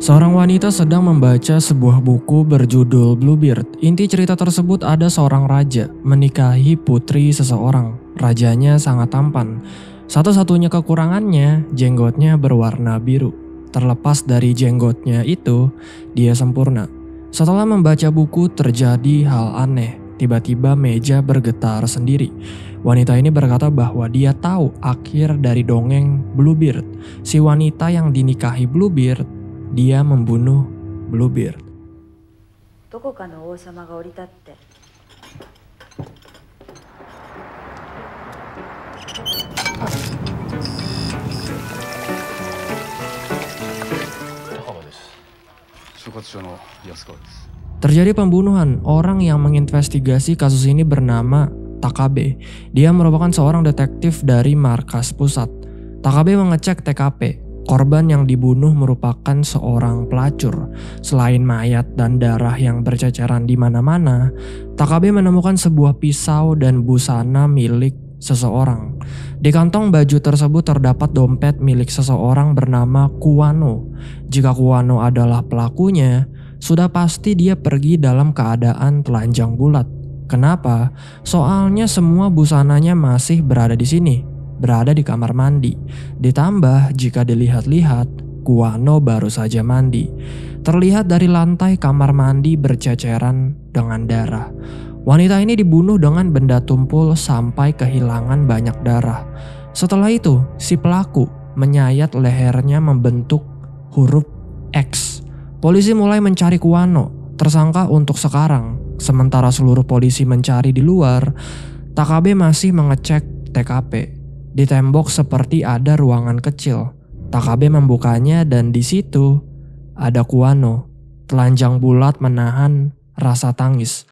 Seorang wanita sedang membaca sebuah buku berjudul Bluebeard. Inti cerita tersebut ada seorang raja menikahi putri seseorang. Rajanya sangat tampan. Satu-satunya kekurangannya, jenggotnya berwarna biru. Terlepas dari jenggotnya itu, dia sempurna. Setelah membaca buku terjadi hal aneh. Tiba-tiba meja bergetar sendiri. Wanita ini berkata bahwa dia tahu akhir dari dongeng Bluebeard. Si wanita yang dinikahi Bluebeard, dia membunuh Bluebeard. どこかの王様が降り立って。高場です。所轄署の安川です。 Terjadi pembunuhan. Orang yang menginvestigasi kasus ini bernama Takabe. Dia merupakan seorang detektif dari markas pusat. Takabe mengecek TKP. Korban yang dibunuh merupakan seorang pelacur. Selain mayat dan darah yang berceceran di mana-mana, Takabe menemukan sebuah pisau dan busana milik seseorang. Di kantong baju tersebut terdapat dompet milik seseorang bernama Kuwano. Jika Kuwano adalah pelakunya, sudah pasti dia pergi dalam keadaan telanjang bulat. Kenapa? Soalnya semua busananya masih berada di sini. Berada di kamar mandi. Ditambah jika dilihat-lihat, Kuwano baru saja mandi. Terlihat dari lantai kamar mandi berceceran dengan darah. Wanita ini dibunuh dengan benda tumpul sampai kehilangan banyak darah. Setelah itu, si pelaku menyayat lehernya membentuk huruf X. Polisi mulai mencari Kuwano, tersangka untuk sekarang. Sementara seluruh polisi mencari di luar, Takabe masih mengecek TKP. Di tembok seperti ada ruangan kecil. Takabe membukanya dan di situ ada Kuwano, telanjang bulat menahan rasa tangis.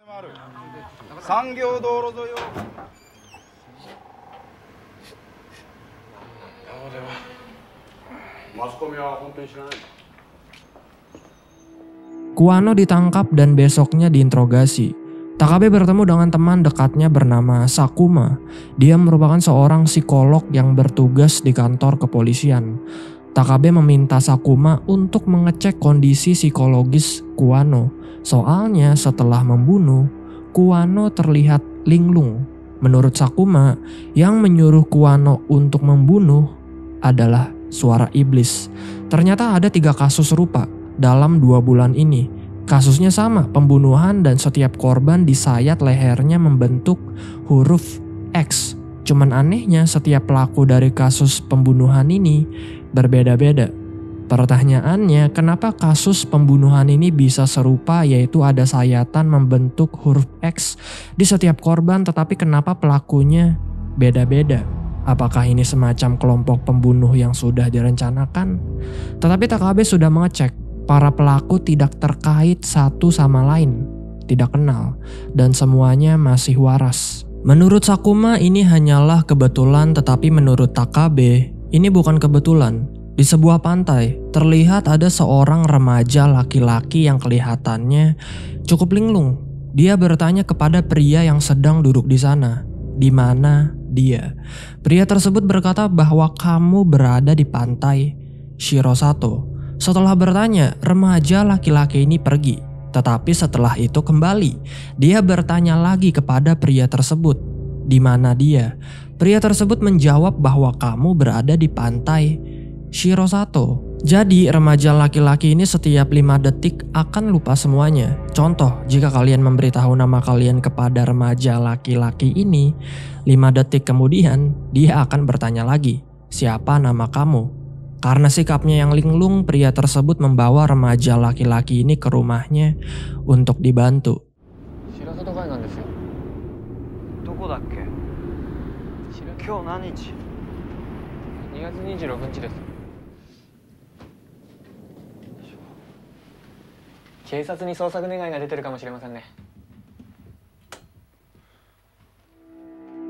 Kuwano ditangkap dan besoknya diinterogasi. Takabe bertemu dengan teman dekatnya bernama Sakuma. Dia merupakan seorang psikolog yang bertugas di kantor kepolisian. Takabe meminta Sakuma untuk mengecek kondisi psikologis Kuwano. Soalnya setelah membunuh, Kuwano terlihat linglung. Menurut Sakuma, yang menyuruh Kuwano untuk membunuh adalah suara iblis. Ternyata ada 3 kasus serupa dalam 2 bulan ini. Kasusnya sama, pembunuhan dan setiap korban disayat lehernya membentuk huruf X. Cuman anehnya setiap pelaku dari kasus pembunuhan ini berbeda-beda. Pertanyaannya, kenapa kasus pembunuhan ini bisa serupa, yaitu ada sayatan membentuk huruf X di setiap korban, tetapi kenapa pelakunya beda-beda? Apakah ini semacam kelompok pembunuh yang sudah direncanakan? Tetapi Takabe sudah mengecek. Para pelaku tidak terkait satu sama lain, tidak kenal, dan semuanya masih waras. Menurut Sakuma ini hanyalah kebetulan, tetapi menurut Takabe ini bukan kebetulan. Di sebuah pantai terlihat ada seorang remaja laki-laki yang kelihatannya cukup linglung. Dia bertanya kepada pria yang sedang duduk di sana, di mana dia. Pria tersebut berkata bahwa kamu berada di pantai Shirosato. Setelah bertanya, remaja laki-laki ini pergi. Tetapi setelah itu kembali. Dia bertanya lagi kepada pria tersebut, di mana dia. Pria tersebut menjawab bahwa kamu berada di pantai Shirosato. Jadi remaja laki-laki ini setiap 5 detik akan lupa semuanya. Contoh, jika kalian memberitahu nama kalian kepada remaja laki-laki ini, 5 detik kemudian dia akan bertanya lagi, siapa nama kamu? Karena sikapnya yang linglung, pria tersebut membawa remaja laki-laki ini ke rumahnya untuk dibantu.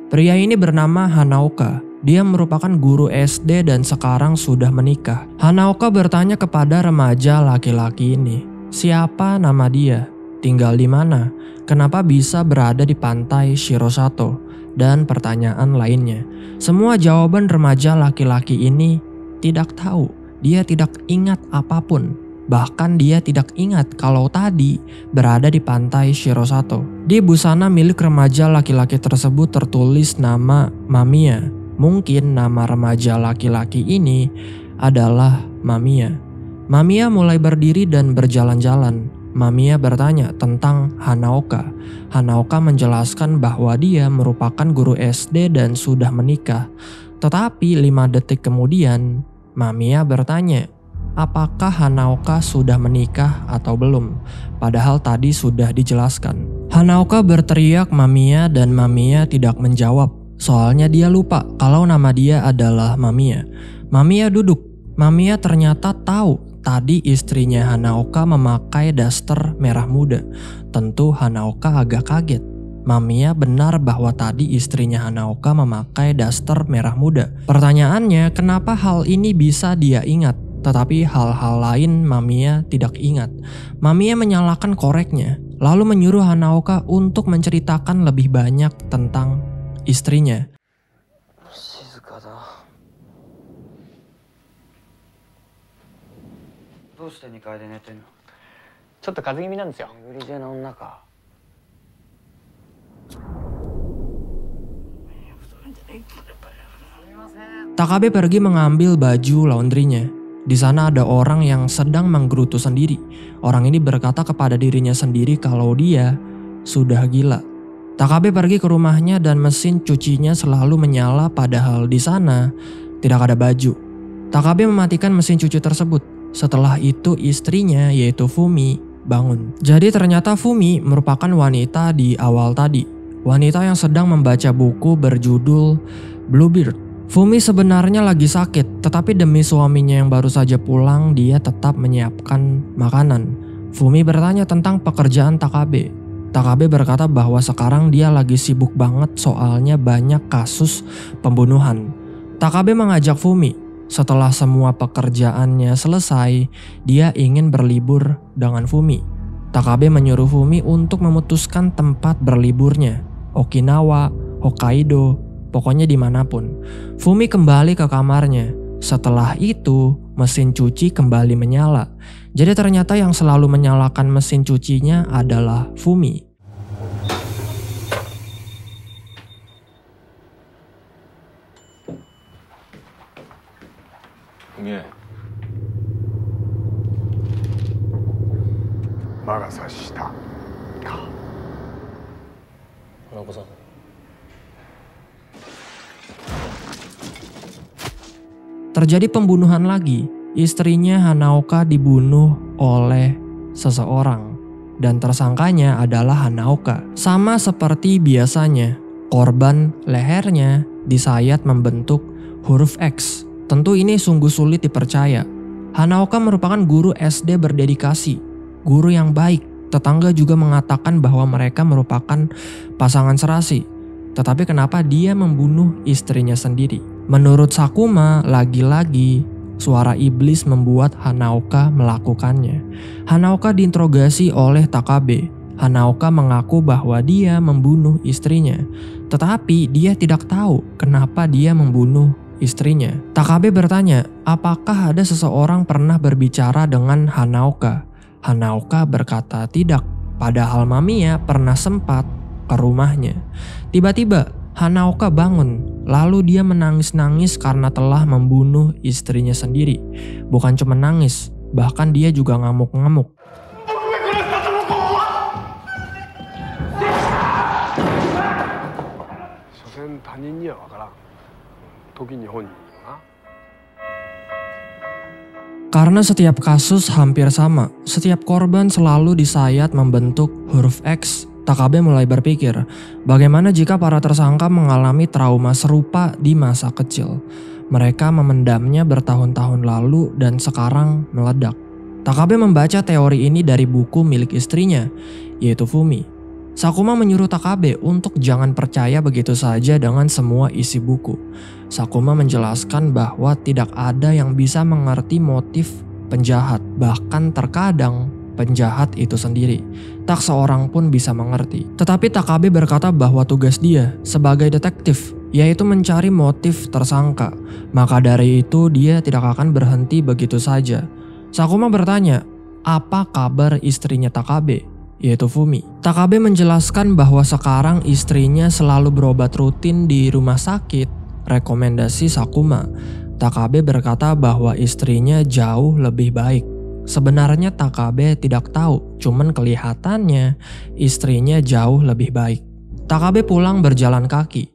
Pria ini bernama Hanaoka. Dia merupakan guru SD dan sekarang sudah menikah. Hanaoka bertanya kepada remaja laki-laki ini, siapa nama dia, tinggal di mana, kenapa bisa berada di pantai Shirosato, dan pertanyaan lainnya. Semua jawaban remaja laki-laki ini tidak tahu. Dia tidak ingat apapun. Bahkan dia tidak ingat kalau tadi berada di pantai Shirosato. Di busana milik remaja laki-laki tersebut tertulis nama Mamiya. Mungkin nama remaja laki-laki ini adalah Mamiya. Mamiya mulai berdiri dan berjalan-jalan. Mamiya bertanya tentang Hanaoka. Hanaoka menjelaskan bahwa dia merupakan guru SD dan sudah menikah. Tetapi 5 detik kemudian, Mamiya bertanya, apakah Hanaoka sudah menikah atau belum? Padahal tadi sudah dijelaskan. Hanaoka berteriak Mamiya dan Mamiya tidak menjawab. Soalnya dia lupa kalau nama dia adalah Mamiya. Mamiya duduk. Mamiya ternyata tahu tadi istrinya Hanaoka memakai daster merah muda. Tentu Hanaoka agak kaget. Mamiya benar bahwa tadi istrinya Hanaoka memakai daster merah muda. Pertanyaannya, kenapa hal ini bisa dia ingat? Tetapi hal-hal lain Mamiya tidak ingat. Mamiya menyalakan koreknya, lalu menyuruh Hanaoka untuk menceritakan lebih banyak tentang istrinya. 静かだ。どうして2階で寝てんの？ちょっと風邪気味なんですよ。巡り手の女か。 Takabe pergi mengambil baju laundrynya. Di sana ada orang yang sedang menggerutu sendiri. Orang ini berkata kepada dirinya sendiri kalau dia sudah gila. Takabe pergi ke rumahnya dan mesin cucinya selalu menyala padahal di sana tidak ada baju. Takabe mematikan mesin cuci tersebut. Setelah itu istrinya yaitu Fumi bangun. Jadi ternyata Fumi merupakan wanita di awal tadi. Wanita yang sedang membaca buku berjudul Bluebeard. Fumi sebenarnya lagi sakit, tetapi demi suaminya yang baru saja pulang, dia tetap menyiapkan makanan. Fumi bertanya tentang pekerjaan Takabe. Takabe berkata bahwa sekarang dia lagi sibuk banget soalnya banyak kasus pembunuhan. Takabe mengajak Fumi. Setelah semua pekerjaannya selesai, dia ingin berlibur dengan Fumi. Takabe menyuruh Fumi untuk memutuskan tempat berliburnya. Okinawa, Hokkaido, pokoknya dimanapun. Fumi kembali ke kamarnya. Setelah itu, mesin cuci kembali menyala. Jadi ternyata yang selalu menyalakan mesin cucinya adalah Fumi. Fumi. 魔が差したか。花子さん。 Terjadi pembunuhan lagi. Istrinya Hanaoka dibunuh oleh seseorang dan tersangkanya adalah Hanaoka. Sama seperti biasanya, korban lehernya disayat membentuk huruf X. Tentu ini sungguh sulit dipercaya. Hanaoka merupakan guru SD berdedikasi, guru yang baik. Tetangga juga mengatakan bahwa mereka merupakan pasangan serasi. Tetapi kenapa dia membunuh istrinya sendiri? Menurut Sakuma, lagi-lagi suara iblis membuat Hanaoka melakukannya. Hanaoka diinterogasi oleh Takabe. Hanaoka mengaku bahwa dia membunuh istrinya. Tetapi dia tidak tahu kenapa dia membunuh istrinya. Takabe bertanya, apakah ada seseorang pernah berbicara dengan Hanaoka? Hanaoka berkata tidak, padahal Mamiya pernah sempat ke rumahnya. Tiba-tiba Hanaoka bangun, lalu dia menangis-nangis karena telah membunuh istrinya sendiri. Bukan cuma nangis, bahkan dia juga ngamuk-ngamuk. Karena setiap kasus hampir sama, setiap korban selalu disayat membentuk huruf X. Takabe mulai berpikir, bagaimana jika para tersangka mengalami trauma serupa di masa kecil. Mereka memendamnya bertahun-tahun lalu dan sekarang meledak. Takabe membaca teori ini dari buku milik istrinya, yaitu Fumi. Sakuma menyuruh Takabe untuk jangan percaya begitu saja dengan semua isi buku. Sakuma menjelaskan bahwa tidak ada yang bisa mengerti motif penjahat, bahkan terkadang penjahat itu sendiri. Tak seorang pun bisa mengerti. Tetapi Takabe berkata bahwa tugas dia sebagai detektif yaitu mencari motif tersangka. Maka dari itu dia tidak akan berhenti begitu saja. Sakuma bertanya, apa kabar istrinya Takabe, yaitu Fumi. Takabe menjelaskan bahwa sekarang istrinya selalu berobat rutin di rumah sakit rekomendasi Sakuma. Takabe berkata bahwa istrinya jauh lebih baik. Sebenarnya Takabe tidak tahu, cuman kelihatannya istrinya jauh lebih baik. Takabe pulang berjalan kaki.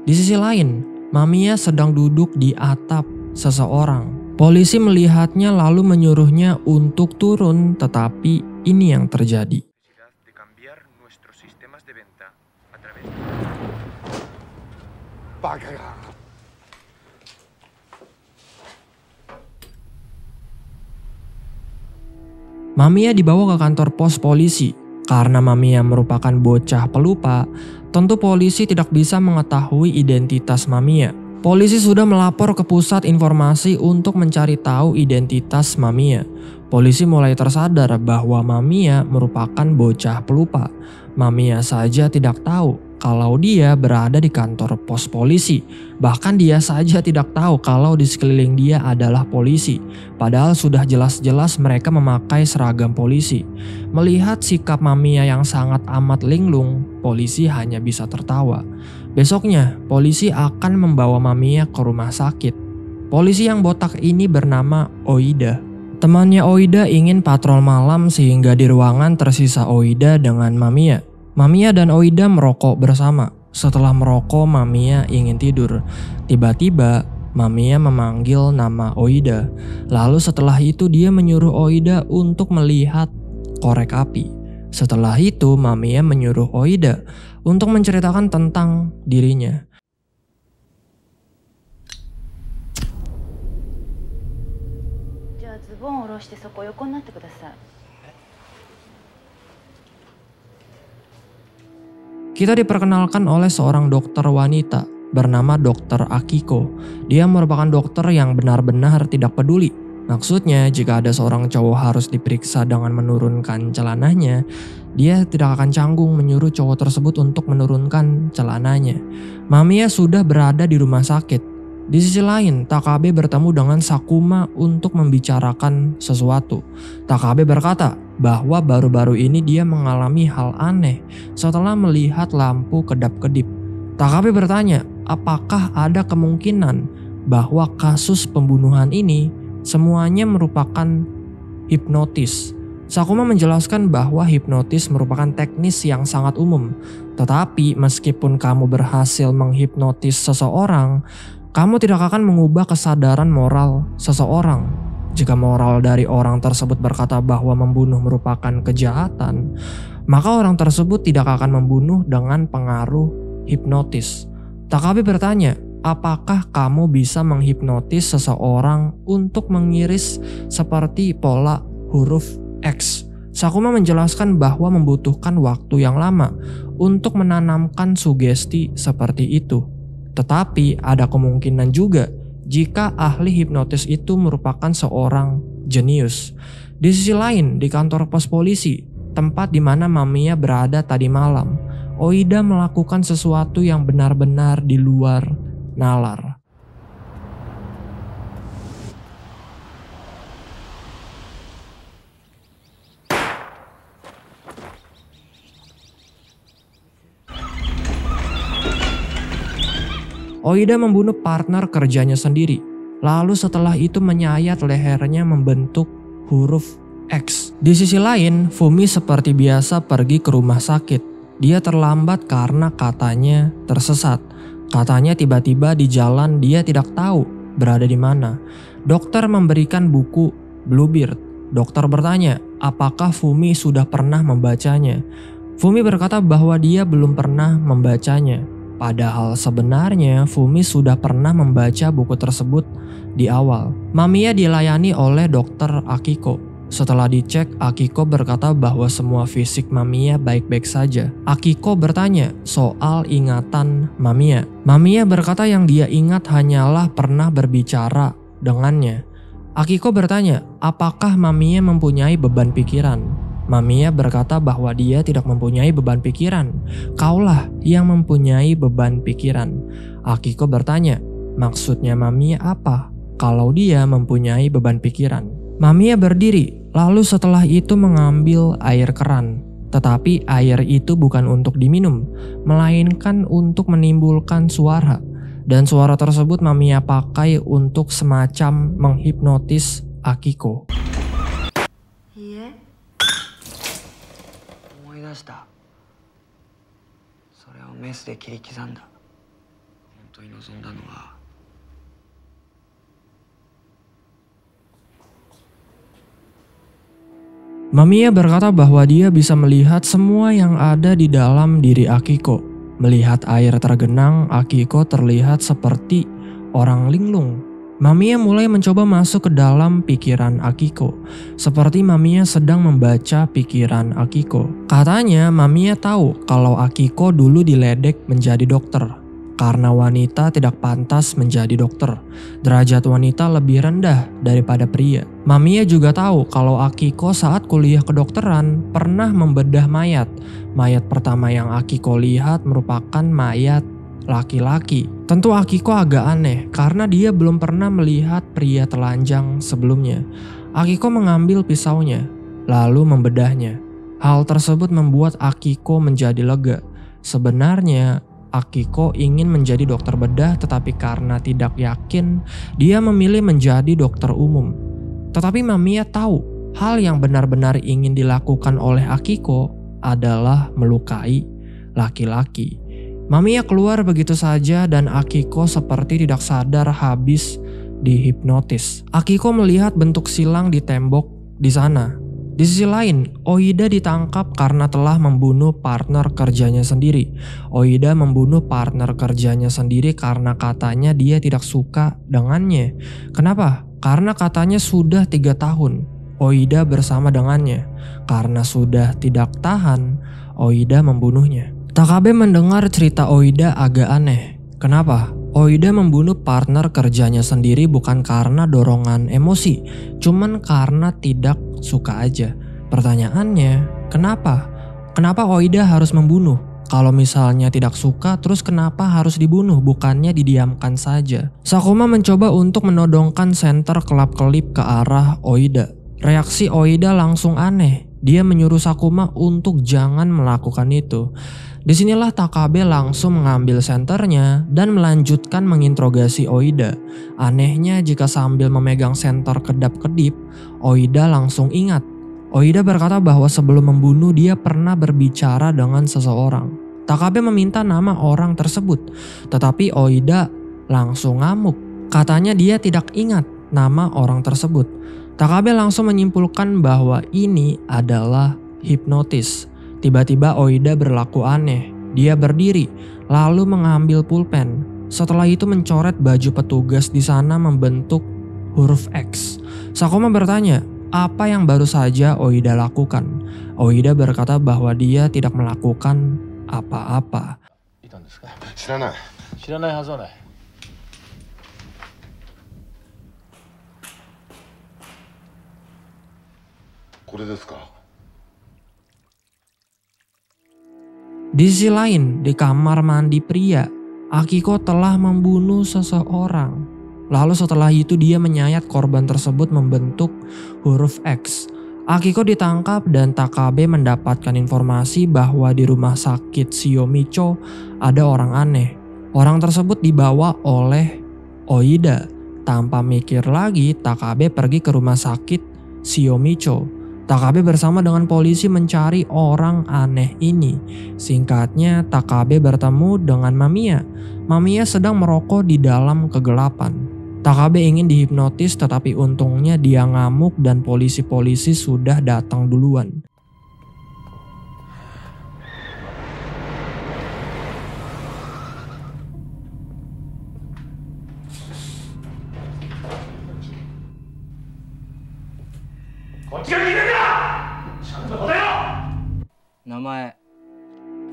Di sisi lain, Mamiya sedang duduk di atap seseorang. Polisi melihatnya lalu menyuruhnya untuk turun, tetapi ini yang terjadi. Mamiya dibawa ke kantor pos polisi. Karena Mamiya merupakan bocah pelupa, tentu polisi tidak bisa mengetahui identitas Mamiya. Polisi sudah melapor ke pusat informasi untuk mencari tahu identitas Mamiya. Polisi mulai tersadar bahwa Mamiya merupakan bocah pelupa. Mamiya saja tidak tahu kalau dia berada di kantor pos polisi. Bahkan dia saja tidak tahu kalau di sekeliling dia adalah polisi. Padahal sudah jelas-jelas mereka memakai seragam polisi. Melihat sikap Mamiya yang sangat amat linglung, polisi hanya bisa tertawa. Besoknya, polisi akan membawa Mamiya ke rumah sakit. Polisi yang botak ini bernama Oida. Temannya Oida ingin patrol malam sehingga di ruangan tersisa Oida dengan Mamiya. Mamiya dan Oida merokok bersama. Setelah merokok, Mamiya ingin tidur. Tiba-tiba, Mamiya memanggil nama Oida. Lalu setelah itu dia menyuruh Oida untuk melihat korek api. Setelah itu, Mamiya menyuruh Oida untuk menceritakan tentang dirinya. Kita diperkenalkan oleh seorang dokter wanita bernama Dr. Akiko. Dia merupakan dokter yang benar-benar tidak peduli. Maksudnya jika ada seorang cowok harus diperiksa dengan menurunkan celananya, dia tidak akan canggung menyuruh cowok tersebut untuk menurunkan celananya. Mamiya sudah berada di rumah sakit. Di sisi lain, Takabe bertemu dengan Sakuma untuk membicarakan sesuatu. Takabe berkata bahwa baru-baru ini dia mengalami hal aneh setelah melihat lampu kedap-kedip. Takabe bertanya, apakah ada kemungkinan bahwa kasus pembunuhan ini semuanya merupakan hipnotis. Sakuma menjelaskan bahwa hipnotis merupakan teknis yang sangat umum. Tetapi meskipun kamu berhasil menghipnotis seseorang, kamu tidak akan mengubah kesadaran moral seseorang. Jika moral dari orang tersebut berkata bahwa membunuh merupakan kejahatan, maka orang tersebut tidak akan membunuh dengan pengaruh hipnotis. Takabe bertanya, apakah kamu bisa menghipnotis seseorang untuk mengiris seperti pola huruf X? Sakuma menjelaskan bahwa membutuhkan waktu yang lama untuk menanamkan sugesti seperti itu. Tetapi ada kemungkinan juga jika ahli hipnotis itu merupakan seorang jenius. Di sisi lain, di kantor pos polisi, tempat di mana Mamiya berada tadi malam, Oida melakukan sesuatu yang benar-benar di luar nalar. Oida membunuh partner kerjanya sendiri. Lalu setelah itu menyayat lehernya membentuk huruf X. Di sisi lain, Fumi seperti biasa pergi ke rumah sakit. Dia terlambat karena katanya tersesat. Katanya tiba-tiba di jalan dia tidak tahu berada di mana. Dokter memberikan buku Bluebeard. Dokter bertanya, apakah Fumi sudah pernah membacanya? Fumi berkata bahwa dia belum pernah membacanya. Padahal sebenarnya Fumi sudah pernah membaca buku tersebut di awal. Mamiya dilayani oleh Dr. Akiko. Setelah dicek, Akiko berkata bahwa semua fisik Mamiya baik-baik saja. Akiko bertanya soal ingatan Mamiya. Mamiya berkata yang dia ingat hanyalah pernah berbicara dengannya. Akiko bertanya, apakah Mamiya mempunyai beban pikiran? Mamiya berkata bahwa dia tidak mempunyai beban pikiran. Kaulah yang mempunyai beban pikiran. Akiko bertanya, maksudnya Mamiya apa kalau dia mempunyai beban pikiran? Mamiya berdiri, lalu setelah itu mengambil air keran. Tetapi air itu bukan untuk diminum, melainkan untuk menimbulkan suara. Dan suara tersebut Mamiya pakai untuk semacam menghipnotis Akiko. いいえ思い出した。それをメスで切り刻んだ。本当に望んだのは。Mamiya berkata bahwa dia bisa melihat semua yang ada di dalam diri Akiko. Melihat air tergenang, Akiko terlihat seperti orang linglung. Mamiya mulai mencoba masuk ke dalam pikiran Akiko. Seperti Mamiya sedang membaca pikiran Akiko. Katanya Mamiya tahu kalau Akiko dulu diledek menjadi dokter. Karena wanita tidak pantas menjadi dokter. Derajat wanita lebih rendah daripada pria. Mamiya juga tahu kalau Akiko saat kuliah kedokteran pernah membedah mayat. Mayat pertama yang Akiko lihat merupakan mayat laki-laki. Tentu Akiko agak aneh karena dia belum pernah melihat pria telanjang sebelumnya. Akiko mengambil pisaunya, lalu membedahnya. Hal tersebut membuat Akiko menjadi lega. Sebenarnya Akiko ingin menjadi dokter bedah, tetapi karena tidak yakin, dia memilih menjadi dokter umum. Tetapi Mamiya tahu hal yang benar-benar ingin dilakukan oleh Akiko adalah melukai laki-laki. Mamiya keluar begitu saja dan Akiko seperti tidak sadar habis dihipnotis. Akiko melihat bentuk silang di tembok di sana. Di sisi lain, Oida ditangkap karena telah membunuh partner kerjanya sendiri. Oida membunuh partner kerjanya sendiri karena katanya dia tidak suka dengannya. Kenapa? Karena katanya sudah 3 tahun Oida bersama dengannya. Karena sudah tidak tahan, Oida membunuhnya. Takabe mendengar cerita Oida agak aneh. Kenapa? Oida membunuh partner kerjanya sendiri bukan karena dorongan emosi, cuman karena tidak suka aja. Pertanyaannya, kenapa? Kenapa Oida harus membunuh? Kalau misalnya tidak suka, terus kenapa harus dibunuh? Bukannya didiamkan saja. Sakuma mencoba untuk menodongkan senter kelap-kelip ke arah Oida. Reaksi Oida langsung aneh. Dia menyuruh Sakuma untuk jangan melakukan itu. Disinilah Takabe langsung mengambil senternya dan melanjutkan menginterogasi Oida. Anehnya jika sambil memegang senter kedap-kedip, Oida langsung ingat. Oida berkata bahwa sebelum membunuh dia pernah berbicara dengan seseorang. Takabe meminta nama orang tersebut, tetapi Oida langsung ngamuk. Katanya dia tidak ingat nama orang tersebut. Takabe langsung menyimpulkan bahwa ini adalah hipnotis. Tiba-tiba Oida berlaku aneh. Dia berdiri, lalu mengambil pulpen. Setelah itu mencoret baju petugas di sana membentuk huruf X. Sakuma bertanya, apa yang baru saja Oida lakukan? Oida berkata bahwa dia tidak melakukan apa-apa. 知らない。知らないはずはない。これですか。 Di sisi lain, di kamar mandi pria, Akiko telah membunuh seseorang. Lalu setelah itu dia menyayat korban tersebut membentuk huruf X. Akiko ditangkap dan Takabe mendapatkan informasi bahwa di rumah sakit Shiomicho ada orang aneh. Orang tersebut dibawa oleh Oida. Tanpa mikir lagi, Takabe pergi ke rumah sakit Shiomicho. Takabe bersama dengan polisi mencari orang aneh ini. Singkatnya, Takabe bertemu dengan Mamiya. Mamiya sedang merokok di dalam kegelapan. Takabe ingin dihipnotis tetapi untungnya dia ngamuk dan polisi-polisi sudah datang duluan.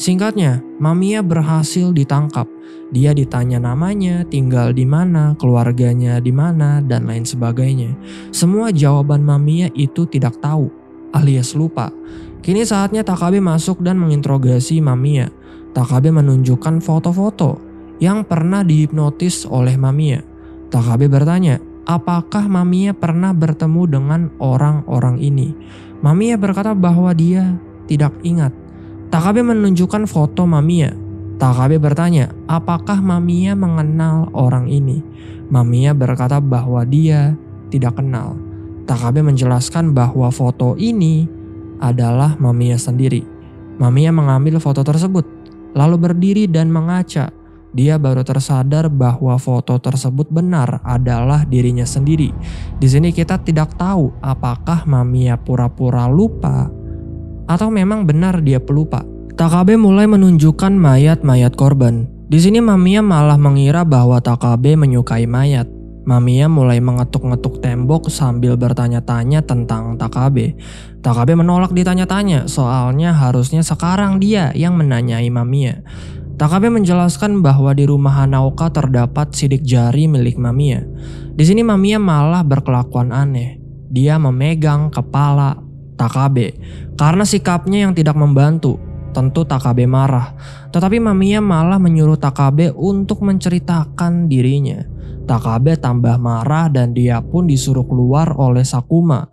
Singkatnya, Mamiya berhasil ditangkap. Dia ditanya namanya, tinggal di mana, keluarganya di mana, dan lain sebagainya. Semua jawaban Mamiya itu tidak tahu, alias lupa. Kini saatnya Takabe masuk dan menginterogasi Mamiya. Takabe menunjukkan foto-foto yang pernah dihipnotis oleh Mamiya. Takabe bertanya, apakah Mamiya pernah bertemu dengan orang-orang ini? Mamiya berkata bahwa dia tidak ingat. Takabe menunjukkan foto Mamiya. Takabe bertanya, apakah Mamiya mengenal orang ini? Mamiya berkata bahwa dia tidak kenal. Takabe menjelaskan bahwa foto ini adalah Mamiya sendiri. Mamiya mengambil foto tersebut, lalu berdiri dan mengaca. Dia baru tersadar bahwa foto tersebut benar adalah dirinya sendiri. Di sini kita tidak tahu apakah Mamiya pura-pura lupa atau memang benar dia pelupa. Takabe mulai menunjukkan mayat-mayat korban. Di sini Mamiya malah mengira bahwa Takabe menyukai mayat. Mamiya mulai mengetuk-ngetuk tembok sambil bertanya-tanya tentang Takabe. Takabe menolak ditanya-tanya, soalnya harusnya sekarang dia yang menanyai Mamiya. Takabe menjelaskan bahwa di rumah Hanaoka terdapat sidik jari milik Mamiya. Di sini Mamiya malah berkelakuan aneh. Dia memegang kepala Takabe karena sikapnya yang tidak membantu. Tentu Takabe marah, tetapi Mamiya malah menyuruh Takabe untuk menceritakan dirinya. Takabe tambah marah dan dia pun disuruh keluar oleh Sakuma.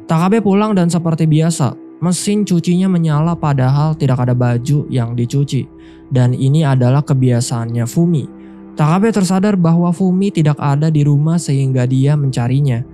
Takabe pulang dan seperti biasa, mesin cucinya menyala padahal tidak ada baju yang dicuci. Dan ini adalah kebiasaannya Fumi. Takabe tersadar bahwa Fumi tidak ada di rumah sehingga dia mencarinya.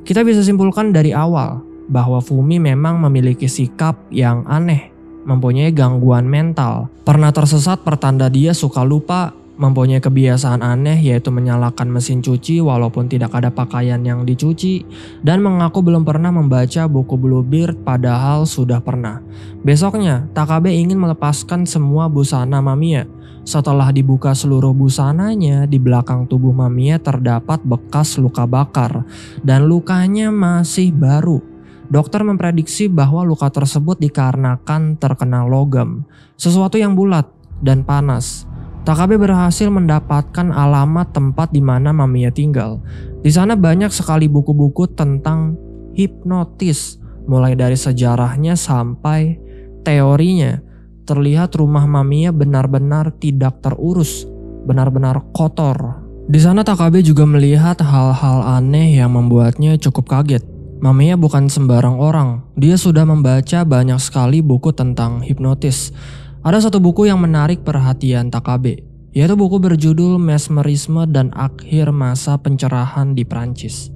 Kita bisa simpulkan dari awal bahwa Fumi memang memiliki sikap yang aneh, mempunyai gangguan mental. Pernah tersesat pertanda dia suka lupa, mempunyai kebiasaan aneh yaitu menyalakan mesin cuci walaupun tidak ada pakaian yang dicuci, dan mengaku belum pernah membaca buku Bluebeard padahal sudah pernah. Besoknya, Takabe ingin melepaskan semua busana Mamiya. Setelah dibuka seluruh busananya, di belakang tubuh Mamiya terdapat bekas luka bakar dan lukanya masih baru. Dokter memprediksi bahwa luka tersebut dikarenakan terkena logam, sesuatu yang bulat dan panas. Takabe berhasil mendapatkan alamat tempat di mana Mamiya tinggal. Di sana banyak sekali buku-buku tentang hipnotis, mulai dari sejarahnya sampai teorinya. Terlihat rumah Mamiya benar-benar tidak terurus, benar-benar kotor. Di sana Takabe juga melihat hal-hal aneh yang membuatnya cukup kaget. Mamiya bukan sembarang orang, dia sudah membaca banyak sekali buku tentang hipnotis. Ada satu buku yang menarik perhatian Takabe, yaitu buku berjudul Mesmerisme dan Akhir Masa Pencerahan di Prancis.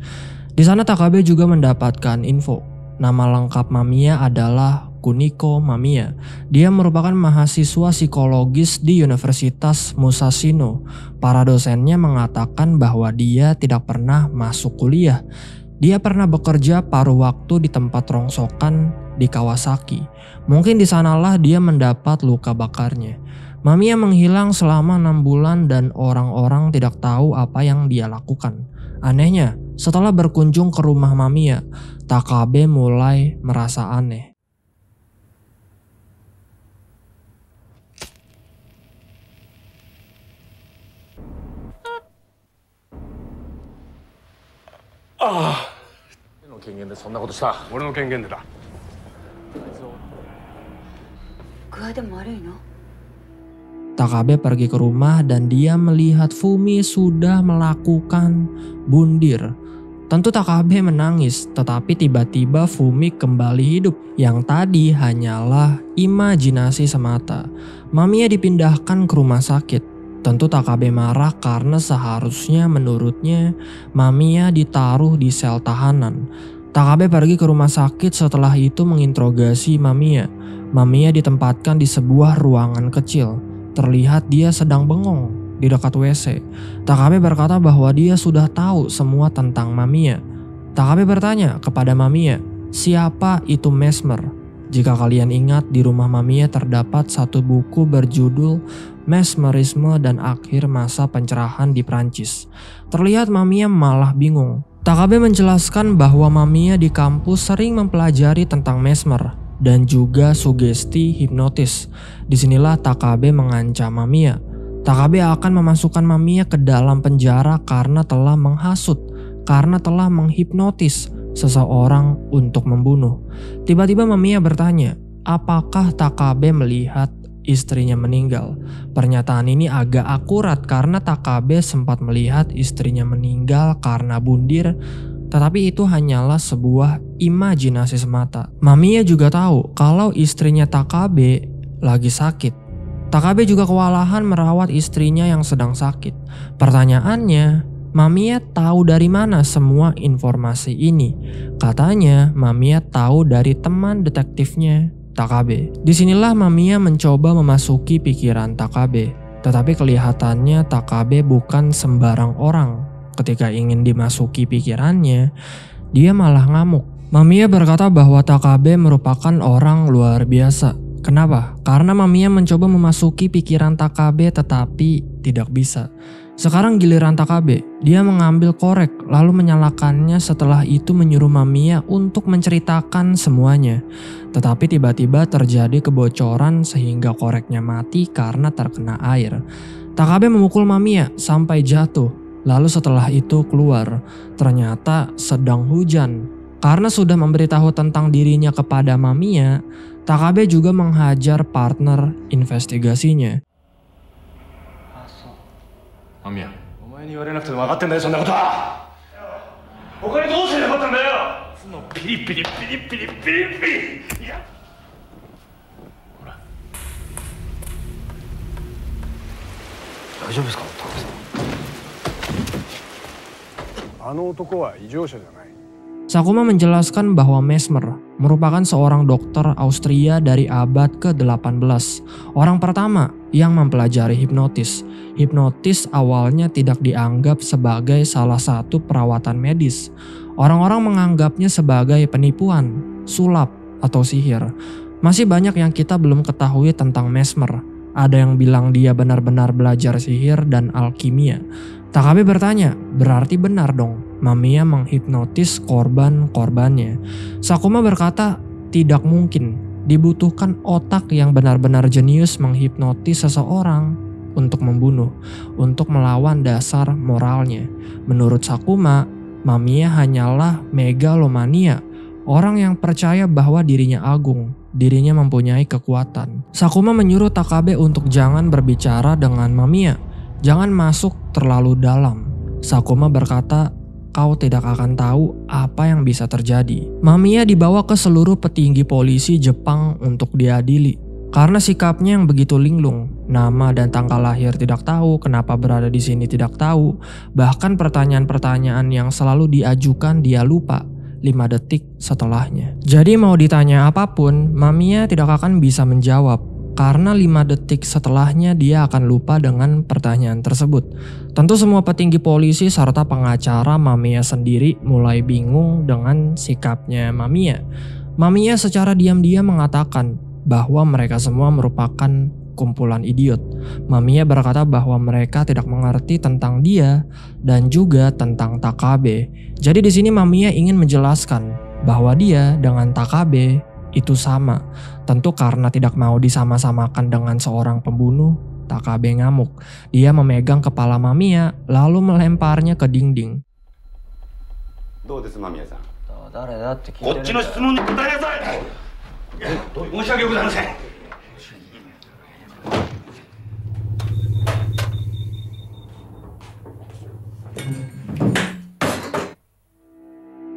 Di sana Takabe juga mendapatkan info. Nama lengkap Mamiya adalah Kuniko Mamiya. Dia merupakan mahasiswa psikologis di Universitas Musashino. Para dosennya mengatakan bahwa dia tidak pernah masuk kuliah. Dia pernah bekerja paruh waktu di tempat rongsokan di Kawasaki. Mungkin di sanalah dia mendapat luka bakarnya. Mamiya menghilang selama 6 bulan dan orang-orang tidak tahu apa yang dia lakukan. Anehnya, setelah berkunjung ke rumah Mamiya, Takabe mulai merasa aneh. Takabe pergi ke rumah dan dia melihat Fumi sudah melakukan bundir. Tentu Takabe menangis, tetapi tiba-tiba Fumi kembali hidup. Yang tadi hanyalah imajinasi semata. Mamiya dipindahkan ke rumah sakit. Tentu Takabe marah karena seharusnya menurutnya Mamiya ditaruh di sel tahanan. Takabe pergi ke rumah sakit setelah itu menginterogasi Mamiya. Mamiya ditempatkan di sebuah ruangan kecil. Terlihat dia sedang bengong di dekat WC. Takabe berkata bahwa dia sudah tahu semua tentang Mamiya. Takabe bertanya kepada Mamiya, siapa itu Mesmer? Jika kalian ingat, di rumah Mamiya terdapat satu buku berjudul Mesmerisme dan Akhir Masa Pencerahan di Prancis. Terlihat Mamiya malah bingung. Takabe menjelaskan bahwa Mamiya di kampus sering mempelajari tentang mesmer. dan juga sugesti hipnotis. Disinilah Takabe mengancam Mamiya. Takabe akan memasukkan Mamiya ke dalam penjara karena telah menghasut, karena telah menghipnotis seseorang untuk membunuh. Tiba-tiba Mamiya bertanya, apakah Takabe melihat istrinya meninggal? Pernyataan ini agak akurat karena Takabe sempat melihat istrinya meninggal karena bundir, tetapi itu hanyalah sebuah imajinasi semata. Mamiya juga tahu kalau istrinya Takabe lagi sakit. Takabe juga kewalahan merawat istrinya yang sedang sakit. Pertanyaannya, Mamiya tahu dari mana semua informasi ini? Katanya Mamiya tahu dari teman detektifnya Takabe. Disinilah Mamiya mencoba memasuki pikiran Takabe. Tetapi kelihatannya Takabe bukan sembarang orang. Ketika ingin dimasuki pikirannya, dia malah ngamuk. Mamiya berkata bahwa Takabe merupakan orang luar biasa. Kenapa? Karena Mamiya mencoba memasuki pikiran Takabe tetapi tidak bisa. Sekarang giliran Takabe, dia mengambil korek lalu menyalakannya, setelah itu menyuruh Mamiya untuk menceritakan semuanya. Tetapi tiba-tiba terjadi kebocoran sehingga koreknya mati karena terkena air. Takabe memukul Mamiya sampai jatuh, lalu setelah itu keluar. Ternyata sedang hujan. Karena sudah memberitahu tentang dirinya kepada Mamiya, Takabe juga menghajar partner investigasinya. 間宮お前に言われなくても分かってんだよそんなことは。他にどうすればよかったんだよ。そのピリピリピリピリピリピリ。いやほら大丈夫ですか高橋さん。あの男は異常者じゃない。 Sakuma menjelaskan bahwa Mesmer merupakan seorang dokter Austria dari abad ke-18. Orang pertama yang mempelajari hipnotis. Hipnotis awalnya tidak dianggap sebagai salah satu perawatan medis. Orang-orang menganggapnya sebagai penipuan, sulap, atau sihir. Masih banyak yang kita belum ketahui tentang Mesmer. Ada yang bilang dia benar-benar belajar sihir dan alkimia. Takabe bertanya, berarti benar dong Mamiya menghipnotis korban-korbannya. Sakuma berkata, tidak mungkin. Dibutuhkan otak yang benar-benar jenius menghipnotis seseorang untuk membunuh, untuk melawan dasar moralnya. Menurut Sakuma, Mamiya hanyalah megalomania, orang yang percaya bahwa dirinya agung, dirinya mempunyai kekuatan. Sakuma menyuruh Takabe untuk jangan berbicara dengan Mamiya, jangan masuk terlalu dalam. Sakuma berkata, kau tidak akan tahu apa yang bisa terjadi. Mamiya dibawa ke seluruh petinggi polisi Jepang untuk diadili. Karena sikapnya yang begitu linglung, nama dan tanggal lahir tidak tahu, kenapa berada di sini tidak tahu, bahkan pertanyaan-pertanyaan yang selalu diajukan dia lupa 5 detik setelahnya. Jadi mau ditanya apapun, Mamiya tidak akan bisa menjawab. Karena 5 detik setelahnya dia akan lupa dengan pertanyaan tersebut. Tentu semua petinggi polisi serta pengacara Mamiya sendiri mulai bingung dengan sikapnya Mamiya. Mamiya secara diam-diam mengatakan bahwa mereka semua merupakan kumpulan idiot. Mamiya berkata bahwa mereka tidak mengerti tentang dia dan juga tentang Takabe. Jadi di sini Mamiya ingin menjelaskan bahwa dia dengan Takabe itu sama. Tentu karena tidak mau disama-samakan dengan seorang pembunuh, Takabe ngamuk. Dia memegang kepala Mamiya lalu melemparnya ke dinding. どうです間宮さん。誰だって聞いてるんだよ。こっちの質問に答えなさい。申し訳ございません。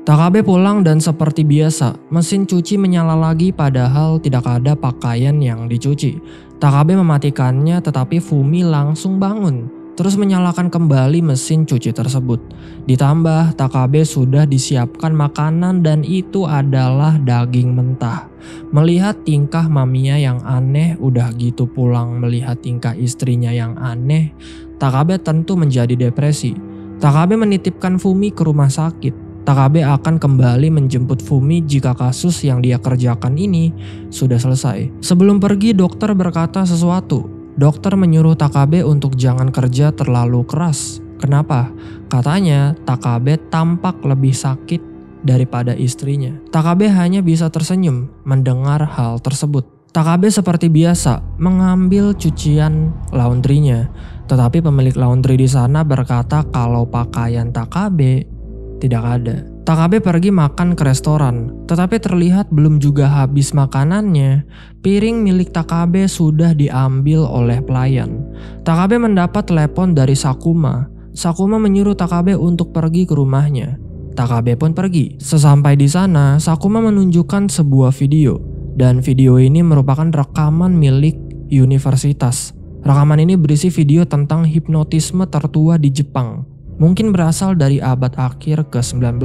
Takabe pulang dan seperti biasa, mesin cuci menyala lagi padahal tidak ada pakaian yang dicuci. Takabe mematikannya tetapi Fumi langsung bangun, terus menyalakan kembali mesin cuci tersebut. Ditambah Takabe sudah disiapkan makanan dan itu adalah daging mentah. Melihat tingkah Mamiya yang aneh, udah gitu pulang melihat tingkah istrinya yang aneh, Takabe tentu menjadi depresi. Takabe menitipkan Fumi ke rumah sakit. Takabe akan kembali menjemput Fumi jika kasus yang dia kerjakan ini sudah selesai. Sebelum pergi, dokter berkata sesuatu. Dokter menyuruh Takabe untuk jangan kerja terlalu keras. Kenapa? Katanya Takabe tampak lebih sakit daripada istrinya. Takabe hanya bisa tersenyum mendengar hal tersebut. Takabe seperti biasa mengambil cucian laundrynya, tetapi pemilik laundry di sana berkata kalau pakaian Takabe tidak ada. Takabe pergi makan ke restoran, tetapi terlihat belum juga habis makanannya, piring milik Takabe sudah diambil oleh pelayan. Takabe mendapat telepon dari Sakuma. Sakuma menyuruh Takabe untuk pergi ke rumahnya. Takabe pun pergi. Sesampai di sana, Sakuma menunjukkan sebuah video, dan video ini merupakan rekaman milik universitas. Rekaman ini berisi video tentang hipnotisme tertua di Jepang. Mungkin berasal dari abad akhir ke-19.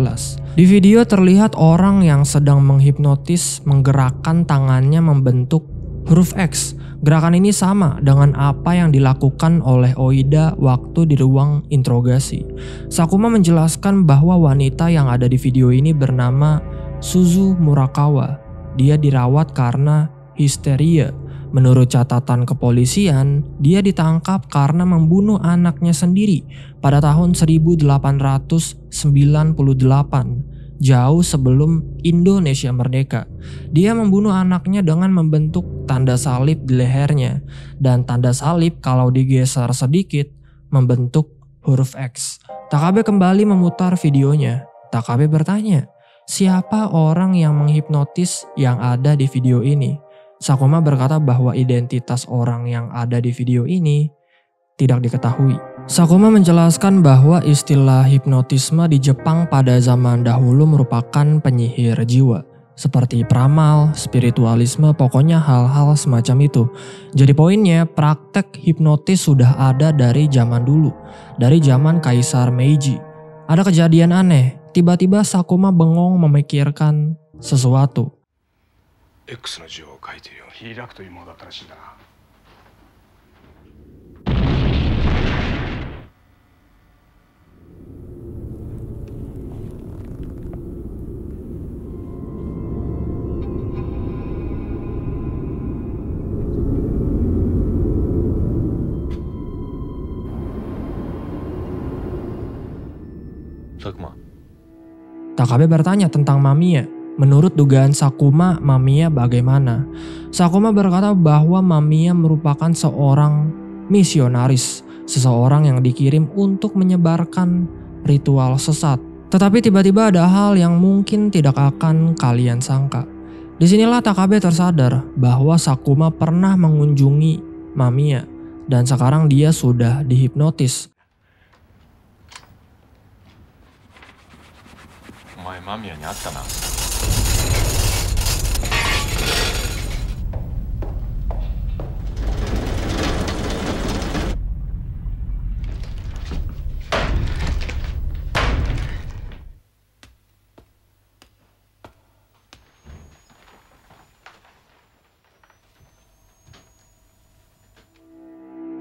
Di video terlihat orang yang sedang menghipnotis menggerakkan tangannya membentuk huruf X. Gerakan ini sama dengan apa yang dilakukan oleh Oida waktu di ruang interogasi. Sakuma menjelaskan bahwa wanita yang ada di video ini bernama Suzu Murakawa. Dia dirawat karena histeria. Menurut catatan kepolisian, dia ditangkap karena membunuh anaknya sendiri pada tahun 1898, jauh sebelum Indonesia merdeka. Dia membunuh anaknya dengan membentuk tanda salib di lehernya, dan tanda salib kalau digeser sedikit membentuk huruf X. Takabe kembali memutar videonya. Takabe bertanya, siapa orang yang menghipnotis yang ada di video ini? Sakuma berkata bahwa identitas orang yang ada di video ini tidak diketahui. Sakuma menjelaskan bahwa istilah hipnotisme di Jepang pada zaman dahulu merupakan penyihir jiwa. Seperti peramal, spiritualisme, pokoknya hal-hal semacam itu. Jadi poinnya, praktek hipnotis sudah ada dari zaman dulu. Dari zaman Kaisar Meiji. Ada kejadian aneh, tiba-tiba Sakuma bengong memikirkan sesuatu. X の字を書いているよ。開くというものだったらしいんだな。Sakuma. Takabe bertanya tentang Mamiya. Menurut dugaan Sakuma, Mamiya bagaimana? Sakuma berkata bahwa Mamiya merupakan seorang misionaris, seseorang yang dikirim untuk menyebarkan ritual sesat. Tetapi tiba-tiba ada hal yang mungkin tidak akan kalian sangka. Disinilah Takabe tersadar bahwa Sakuma pernah mengunjungi Mamiya dan sekarang dia sudah dihipnotis. お前間宮に会ったな。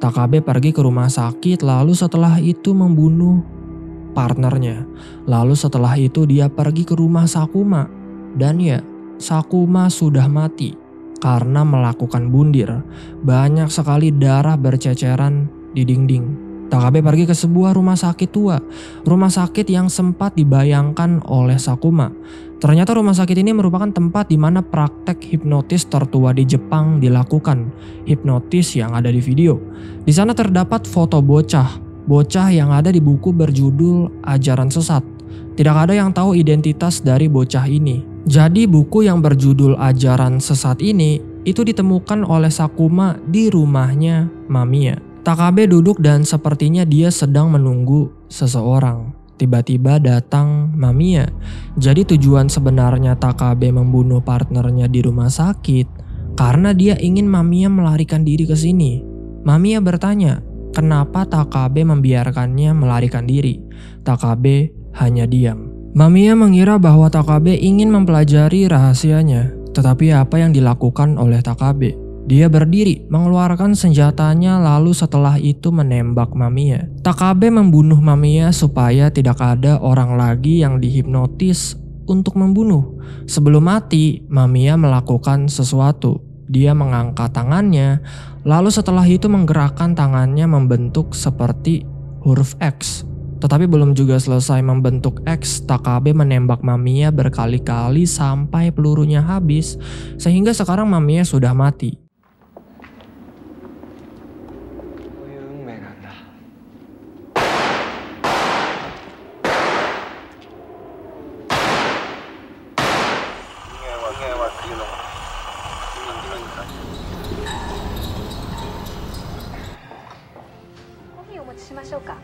Takabe pergi ke rumah sakit, lalu setelah itu membunuh partnernya. Lalu setelah itu dia pergi ke rumah Sakuma. Dan ya, Sakuma sudah mati karena melakukan bundir. Banyak sekali darah berceceran di dinding. Takabe pergi ke sebuah rumah sakit tua. Rumah sakit yang sempat dibayangkan oleh Sakuma. Ternyata rumah sakit ini merupakan tempat di mana praktek hipnotis tertua di Jepang dilakukan. Hipnotis yang ada di video. Di sana terdapat foto bocah yang ada di buku berjudul Ajaran Sesat. Tidak ada yang tahu identitas dari bocah ini. Jadi buku yang berjudul Ajaran Sesat ini itu ditemukan oleh Sakuma di rumahnya Mamiya. Takabe duduk dan sepertinya dia sedang menunggu seseorang. Tiba-tiba datang Mamiya. Jadi tujuan sebenarnya Takabe membunuh partnernya di rumah sakit karena dia ingin Mamiya melarikan diri ke sini. Mamiya bertanya, kenapa Takabe membiarkannya melarikan diri? Takabe hanya diam. Mamiya mengira bahwa Takabe ingin mempelajari rahasianya. Tetapi apa yang dilakukan oleh Takabe? Dia berdiri, mengeluarkan senjatanya lalu setelah itu menembak Mamiya. Takabe membunuh Mamiya supaya tidak ada orang lagi yang dihipnotis untuk membunuh. Sebelum mati, Mamiya melakukan sesuatu. Dia mengangkat tangannya, lalu setelah itu menggerakkan tangannya membentuk seperti huruf X. Tetapi belum juga selesai membentuk X, Takabe menembak Mamiya berkali-kali sampai pelurunya habis, sehingga sekarang Mamiya sudah mati. そういう運命なんだ。 コーヒーお持ちしましょうか。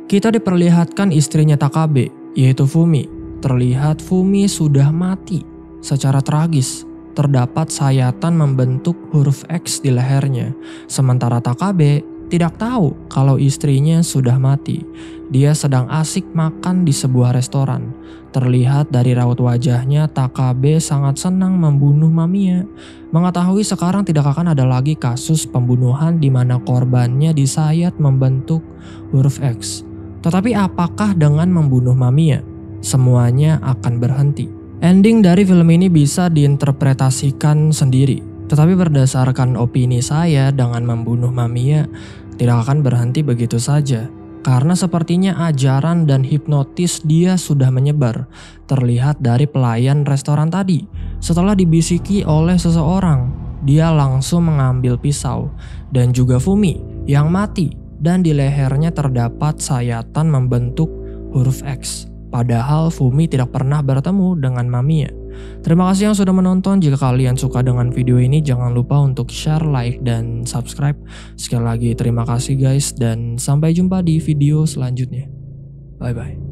Kita diperlihatkan istrinya Takabe, yaitu Fumi. Terlihat Fumi sudah mati secara tragis. Terdapat sayatan membentuk huruf X di lehernya. Sementara Takabe tidak tahu kalau istrinya sudah mati. Dia sedang asik makan di sebuah restoran. Terlihat dari raut wajahnya, Takabe sangat senang membunuh Mamiya. Mengetahui sekarang tidak akan ada lagi kasus pembunuhan di mana korbannya disayat membentuk huruf X. Tetapi apakah dengan membunuh Mamiya, semuanya akan berhenti? Ending dari film ini bisa diinterpretasikan sendiri. Tetapi berdasarkan opini saya, dengan membunuh Mamiya tidak akan berhenti begitu saja. Karena sepertinya ajaran dan hipnotis dia sudah menyebar. Terlihat dari pelayan restoran tadi. Setelah dibisiki oleh seseorang, dia langsung mengambil pisau. Dan juga Fumi yang mati. Dan di lehernya terdapat sayatan membentuk huruf X. Padahal Fumi tidak pernah bertemu dengan Mamiya. Terima kasih yang sudah menonton. Jika kalian suka dengan video ini, jangan lupa untuk share, like, dan subscribe. Sekali lagi terima kasih guys, dan sampai jumpa di video selanjutnya. Bye bye.